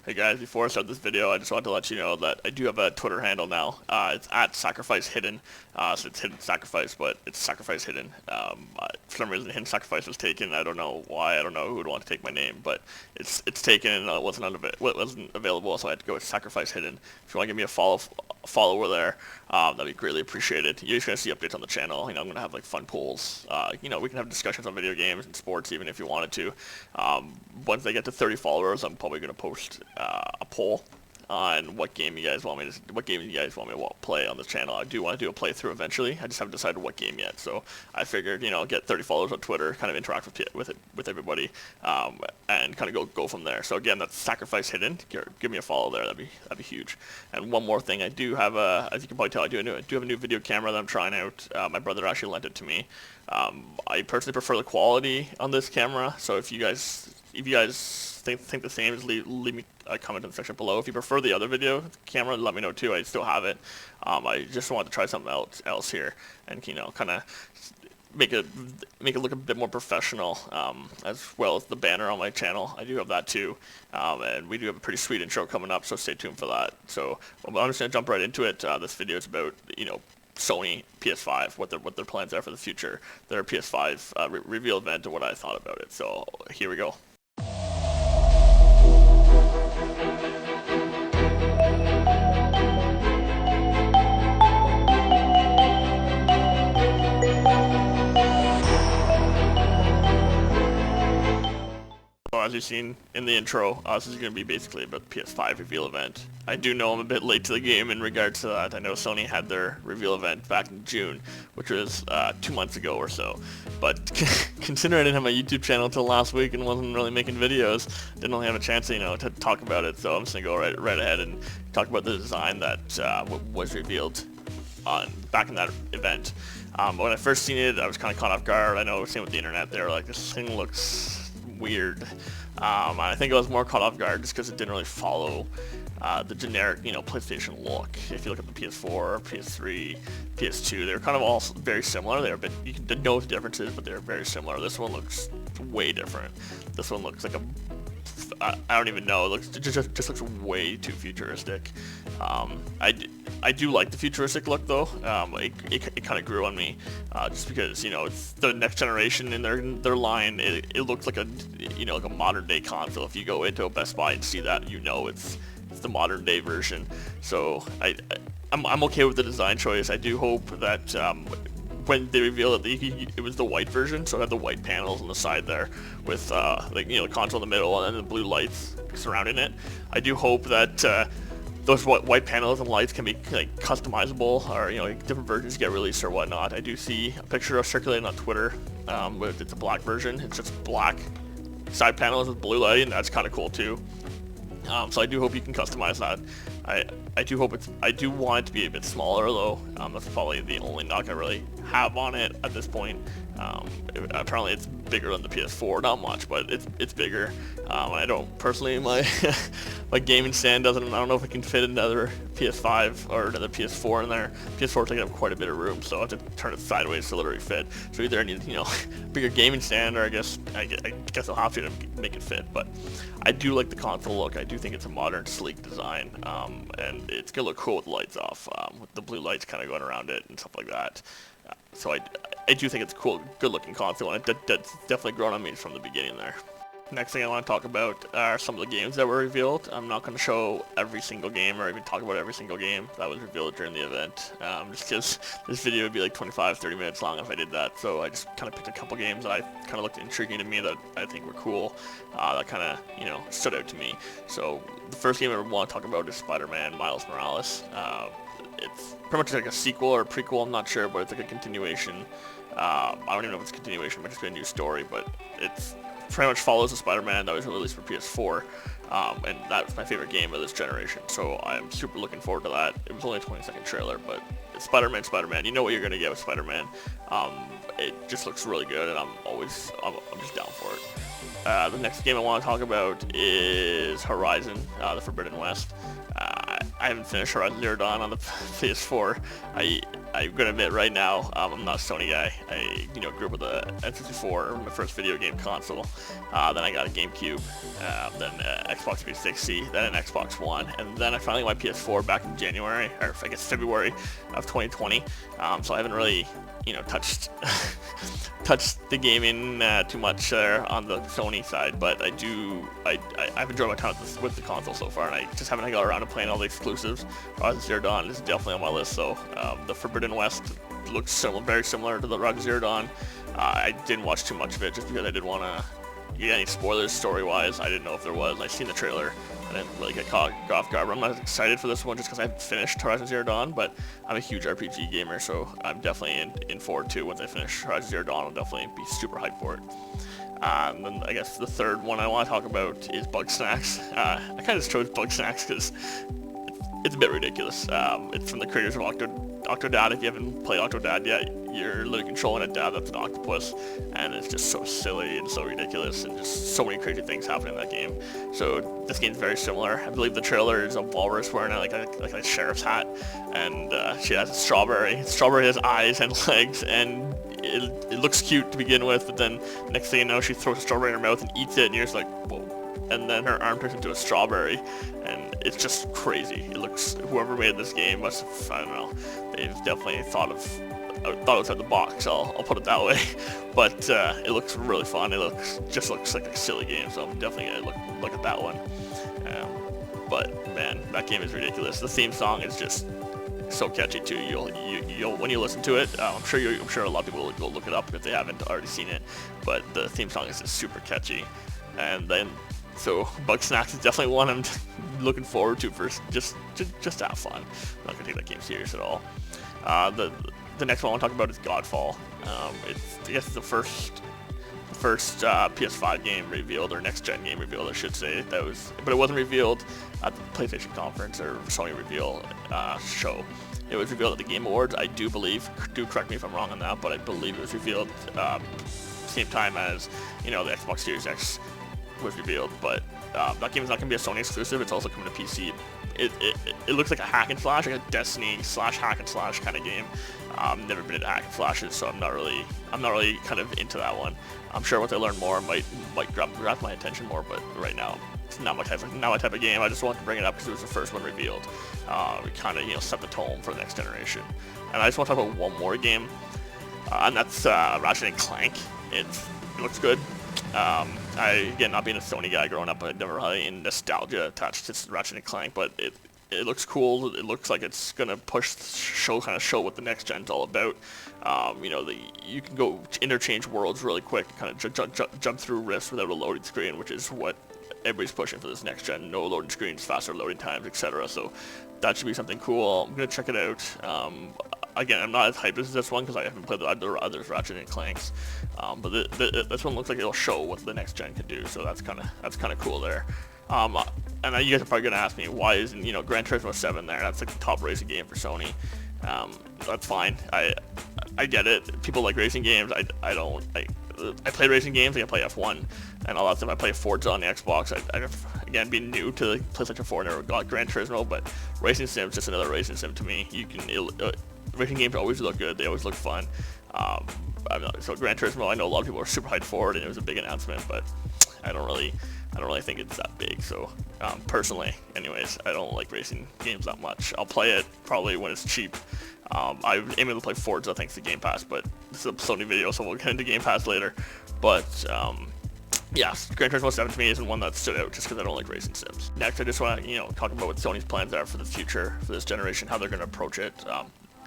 Hey guys, before I start this video, I just wanted to let you know that I do have a Twitter handle now. It's at Sacrifice Hidden. So it's Hidden Sacrifice, but it's Sacrifice Hidden. For some reason, Hidden Sacrifice was taken. I don't know why. I don't know who would want to take my name, but it's taken and it wasn't available, so I had to go with Sacrifice Hidden. If you want to give me a follower there, that'd be greatly appreciated. You're just gonna see updates on the channel. I'm gonna have like fun polls. We can have discussions on video games and sports, even if you wanted to. Once I get to 30 followers, I'm probably gonna post a poll on what game you guys want me to play on this channel. I do want to do a playthrough eventually. I just haven't decided what game yet. So I figured, get 30 followers on Twitter, kind of interact with everybody, and kind of go from there. So again, that's Sacrifice Hidden. Give me a follow there. That'd be huge. And one more thing, I do have as you can probably tell, I do have a new video camera that I'm trying out. My brother actually lent it to me. I personally prefer the quality on this camera. So if you guys think the same, just leave me a comment in the section below. If you prefer the other video camera, let me know too. I still have it. I just wanted to try something else here, and kind of make it look a bit more professional, as well as the banner on my channel. I do have that too, and we do have a pretty sweet intro coming up, so stay tuned for that. So I'm just gonna jump right into it. This video is about Sony PS5, what their plans are for the future, their PS5 reveal event, and what I thought about it. So here we go. So as you've seen in the intro, this is going to be basically about the PS5 reveal event. I do know I'm a bit late to the game in regards to that. I know Sony had their reveal event back in June, which was 2 months ago or so. But considering I didn't have my YouTube channel until last week and wasn't really making videos, didn't really have a chance to talk about it. So I'm just going to go right ahead and talk about the design that was revealed back in that event. When I first seen it, I was kind of caught off guard. I know, same with the internet, they were like, this thing looks weird. I think I was more caught off guard just because it didn't really follow the generic, PlayStation look. If you look at the PS4, PS3, PS2, they're kind of all very similar. They're a bit, you can know the differences, but they're very similar. This one looks way different. This one looks like I don't even know. It looks just looks way too futuristic. I do like the futuristic look though. It kind of grew on me, just because it's the next generation in their line. It looks like like a modern day console. If you go into a Best Buy and see that, it's the modern day version. So I'm okay with the design choice. I do hope that when they reveal it, it was the white version, so it had the white panels on the side there with the console in the middle and then the blue lights surrounding it. I do hope that those white panels and lights can be customizable, or different versions get released or whatnot. I do see a picture of circulating on Twitter. It's a black version. It's just black side panels with blue lighting. That's kind of cool too. So I do hope you can customize that. I do want it to be a bit smaller though. That's probably the only knock I really have on it at this point. Apparently it's bigger than the PS4, not much, but it's bigger. I don't personally, my gaming stand doesn't. I don't know if it can fit another PS5 or another PS4 in there. PS4 taking up quite a bit of room, so I have to turn it sideways to literally fit. So either I need bigger gaming stand, or I guess I'll have to make it fit. But I do like the console look. I do think it's a modern, sleek design, and it's gonna look cool with the lights off, with the blue lights kind of going around it and stuff like that. So I do think it's a cool, good-looking console, and that's definitely grown on me from the beginning there. Next thing I want to talk about are some of the games that were revealed. I'm not going to show every single game or even talk about every single game that was revealed during the event, just because this video would be like 25-30 minutes long if I did that. So I just kind of picked a couple games that I kind of looked intriguing to me, that I think were cool, that kind of stood out to me. So the first game I want to talk about is Spider-Man Miles Morales. It's pretty much like a sequel or a prequel, I'm not sure, but it's like a continuation. I don't even know if it's a continuation, it might just be a new story, but it's pretty much follows the Spider-Man that was released for PS4, and that was my favorite game of this generation, so I'm super looking forward to that. It was only a 20-second trailer, but it's Spider-Man, you know what you're going to get with Spider-Man. It just looks really good, and I'm just down for it. The next game I want to talk about is Horizon, the Forbidden West. I haven't finished Horizon Zero Dawn on the PS4. I'm gonna admit right now, I'm not a Sony guy. I grew up with a N64, my first video game console. Then I got a GameCube, then Xbox 360, then an Xbox One, and then I finally got my PS4 back in January, or I guess February of 2020. So I haven't really touched the gaming too much there on the Sony side, but I've enjoyed my time with the console so far, and I just haven't got around to playing all the exclusives. Horizon Zero Dawn is definitely on my list, so the Forbidden West looks very similar to the Horizon Zero Dawn. I didn't watch too much of it just because I didn't want to get any spoilers story-wise. I didn't know if there was. I seen the trailer. I didn't really get caught off guard. I'm not excited for this one just because I haven't finished Horizon Zero Dawn, but I'm a huge RPG gamer, so I'm definitely in for it too. Once I finish Horizon Zero Dawn, I'll definitely be super hyped for it. And then I guess the third one I want to talk about is Bugsnax. I kind of just chose Bugsnax because it's a bit ridiculous. It's from the creators of Octodad. If you haven't played Octodad yet, you're literally controlling a dad that's an octopus, and it's just so silly and so ridiculous, and just so many crazy things happen in that game. So this game's very similar. I believe the trailer is a walrus wearing like a sheriff's hat, and she has a strawberry. Strawberry has eyes and legs, and it looks cute to begin with, but then next thing you know, she throws a strawberry in her mouth and eats it, and you're just like, whoa. And then her arm turns into a strawberry, and it's just crazy. It looks, whoever made this game must have, I don't know, they've definitely thought outside the box, I'll put it that way. But it looks really fun. It just looks like a silly game, so I'm definitely gonna look at that one. But man, that game is ridiculous. The theme song is just so catchy too. You'll when you listen to it, I'm sure a lot of people will go look it up if they haven't already seen it. But the theme song is just super catchy, and then. So Bugsnax is definitely one I'm looking forward to for just to have fun. I'm not gonna take that game serious at all. The next one I want to talk about is Godfall. I guess it's the first PS5 game revealed, or next gen game revealed, I should say. But it wasn't revealed at the PlayStation conference or Sony reveal show. It was revealed at the Game Awards, I do believe. Do correct me if I'm wrong on that, but I believe it was revealed same time as the Xbox Series X was revealed. But that game is not going to be a Sony exclusive. It's also coming to PC. It looks like a hack and slash, like a Destiny / hack and slash kind of game. Never been into hack and slashes, so I'm not really kind of into that one. I'm sure once I learn more, might grab my attention more. But right now, it's not my type of game. I just wanted to bring it up because it was the first one revealed. We kind of set the tone for the next generation. And I just want to talk about one more game, and that's Ratchet and Clank. It looks good. Again, not being a Sony guy growing up, I never had any nostalgia attached to Ratchet and Clank, but it looks cool. It looks like it's gonna show what the next gen's all about. You can go interchange worlds really quick, kind of jump through rifts without a loading screen, which is what everybody's pushing for this next gen. No loading screens, faster loading times, etc. So that should be something cool. I'm gonna check it out. Again, I'm not as hyped as this one because I haven't played the other Ratchet and Clanks, but this one looks like it'll show what the next gen can do. So that's kind of cool there. And you guys are probably gonna ask me, why isn't Gran Turismo 7 there? That's like the top racing game for Sony. That's fine. I get it. People like racing games. I don't. I play racing games. I play F1 and all that stuff. I play Forza on the Xbox. Again, being new to the PlayStation 4, never got Gran Turismo, but racing sim's just another racing sim to me. Racing games always look good. They always look fun. So Gran Turismo, I know a lot of people are super hyped for it, and it was a big announcement, but I don't really think it's that big. So personally, anyways, I don't like racing games that much. I'll play it probably when it's cheap. I'm aiming to play Forza thanks to Game Pass, but this is a Sony video, so we'll get into Game Pass later. But yeah, Gran Turismo 7 to me isn't one that stood out just because I don't like racing sims. Next, I just want to talk about what Sony's plans are for the future for this generation, how they're going to approach it.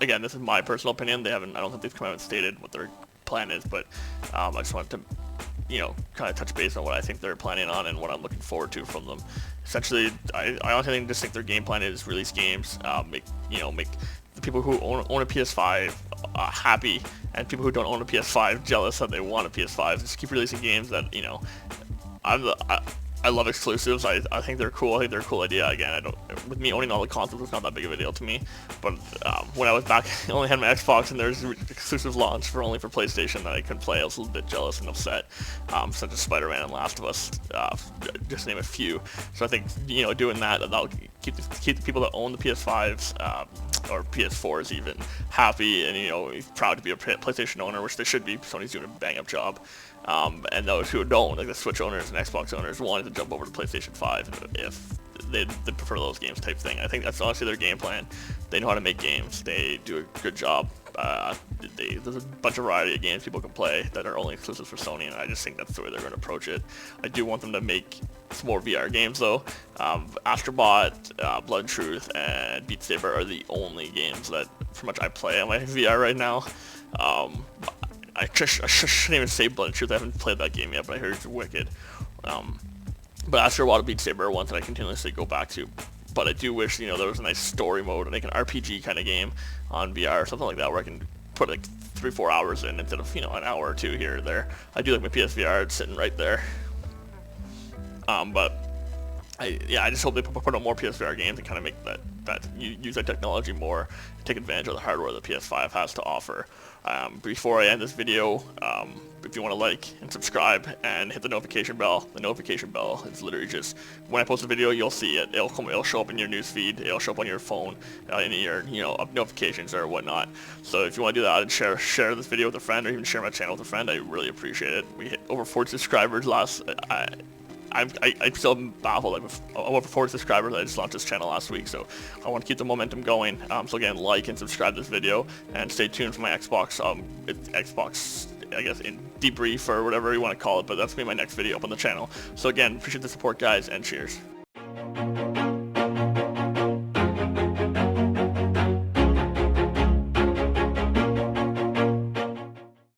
Again, this is my personal opinion. I don't think they've come out and stated what their plan is, but I just wanted to kind of touch base on what I think they're planning on and what I'm looking forward to from them. Essentially, I honestly just think their game plan is release games, make the people who own a PS5 happy, and people who don't own a PS5 jealous that they want a PS5. Just keep releasing games that I love exclusives. I think they're cool. I think they're a cool idea. Again, with me owning all the consoles, it's not that big of a deal to me. But when I was back, I only had my Xbox, and there's exclusive launch only for PlayStation that I couldn't play. I was a little bit jealous and upset, such as Spider-Man and Last of Us, just to name a few. So I think doing that'll keep the people that own the PS5s or PS4s even happy, and proud to be a PlayStation owner, which they should be. Sony's doing a bang-up job. And those who don't, like the Switch owners and Xbox owners, wanted to jump over to PlayStation 5 if they prefer those games type thing. I think that's honestly their game plan. They know how to make games. They do a good job. There's a bunch of variety of games people can play that are only exclusive for Sony, and I just think that's the way they're going to approach it. I do want them to make some more VR games though. Astrobot, Blood and Truth, and Beat Saber are the only games that pretty much I play on my VR right now. I shouldn't even say Blood and Truth. I haven't played that game yet, but I heard it's wicked. But Astrobot and Beat Saber are ones that I continuously go back to. But I do wish there was a nice story mode, like an RPG kind of game on VR or something like that, where I can put like 3-4 hours in instead of an hour or two here or there. I do like my PSVR. It's sitting right there. But I just hope they put out more PSVR games and kind of make use that technology more, take advantage of the hardware the PS5 has to offer. Before I end this video, if you want to like and subscribe and hit the notification bell is literally just when I post a video, you'll see it. It'll show up in your news feed. It'll show up on your phone, in your notifications or whatnot. So if you want to do that and share this video with a friend, or even share my channel with a friend, I really appreciate it. We hit over 40 subscribers last. I'm still baffled. I'm over 40 subscribers. I just launched this channel last week, so I want to keep the momentum going. So again, like and subscribe this video, and stay tuned for my Xbox. Xbox, I guess, in debrief or whatever you want to call it. But that's gonna be my next video up on the channel. So again, appreciate the support, guys, and cheers.